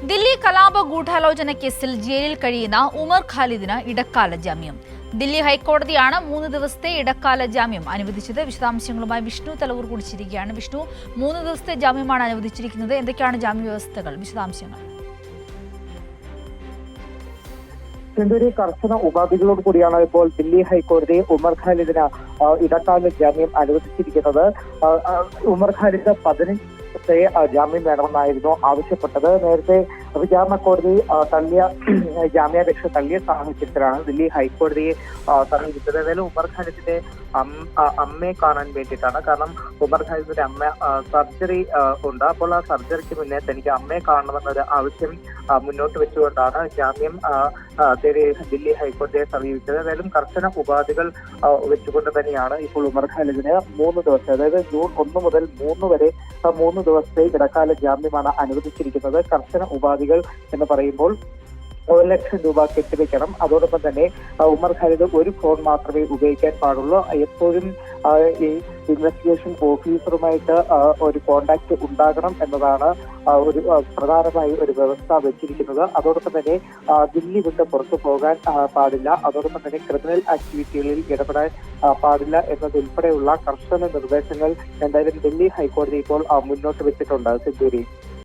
ദില്ലി കലാപ ഗൂഢാലോചന കേസിൽ ജയിലിൽ കഴിയുന്ന ഉമർ ഖാലിദിന് ഇടക്കാല ജാമ്യം. ദില്ലി ഹൈക്കോടതിയാണ് 3 ദിവസത്തെ ഇടക്കാല ജാമ്യം അനുവദിച്ചത്. വിശദാംശങ്ങളുമായി വിഷ്ണു തലവൂർ കൂടിച്ചിരിക്കുകയാണ്. വിഷ്ണു, 3 ദിവസത്തെ ജാമ്യമാണ് അനുവദിച്ചിരിക്കുന്നത്. എന്തൊക്കെയാണ് ജാമ്യ വ്യവസ്ഥകൾ? വിശദാംശങ്ങൾ. കർശന ഉപാധികളോട് കൂടിയാണ് ഇപ്പോൾ ദില്ലി ഹൈക്കോടതി ഉമർ ഖാലിദിന് ഇടക്കാല ജാമ്യം അനുവദിച്ചിരിക്കുന്നത്. ഉമർ ഖാലിദ് 15 ജാമ്യം വേണമെന്നായിരുന്നു ആവശ്യപ്പെട്ടത്. നേരത്തെ വിചാരണ കോടതി തള്ളിയ ജാമ്യാപേക്ഷ തള്ളിയ സാഹചര്യത്തിലാണ് ദില്ലി ഹൈക്കോടതിയെ സമീപിച്ചത്. ഏതായാലും ഉമർ ഖാലിദിന്റെ അമ്മയെ കാണാൻ വേണ്ടിയിട്ടാണ്. കാരണം ഉമർ ഖാലിദിന്റെ അമ്മ സർജറി ഉണ്ട്. അപ്പോൾ ആ സർജറിക്ക് മുന്നേ തനിക്ക് അമ്മയെ കാണണമെന്നൊരു ആവശ്യം മുന്നോട്ട് വെച്ചുകൊണ്ടാണ് ജാമ്യം തേടി ദില്ലി ഹൈക്കോടതിയെ സമീപിച്ചത്. ഏതായാലും കർശന ഉപാധികൾ വെച്ചുകൊണ്ട് തന്നെയാണ് ഇപ്പോൾ ഉമർ ഖാലിദിന് 3 ദിവസം, അതായത് ജൂൺ 1 മുതൽ 3 വരെ 3 ദിവസത്തെ ഇടക്കാല ജാമ്യമാണ് അനുവദിച്ചിരിക്കുന്നത്. കർശന ഉപാധികൾ എന്ന് പറയുമ്പോൾ 1 ലക്ഷം രൂപ കെട്ടിവെക്കണം. അതോടൊപ്പം തന്നെ ഉമർ ഖാലിദ് ഒരു ഫോൺ മാത്രമേ ഉപയോഗിക്കാൻ പാടുള്ളൂ. എപ്പോഴും ഈ ഇൻവെസ്റ്റിഗേഷൻ ഓഫീസറുമായിട്ട് ഒരു കോണ്ടാക്ട് ഉണ്ടാകണം എന്നതാണ് ഒരു പ്രധാനമായി ഒരു വ്യവസ്ഥ വെച്ചിരിക്കുന്നത്. അതോടൊപ്പം തന്നെ ദില്ലി വിട്ട് പുറത്തു പോകാൻ പാടില്ല. അതോടൊപ്പം തന്നെ ക്രിമിനൽ ആക്ടിവിറ്റികളിൽ ഇടപെടാൻ പാടില്ല എന്നതുൾപ്പെടെയുള്ള കർശന നിർദ്ദേശങ്ങൾ എന്തായാലും ദില്ലി ഹൈക്കോടതി ഇപ്പോൾ മുന്നോട്ട് വെച്ചിട്ടുണ്ട്. സിദ്ധൂരി.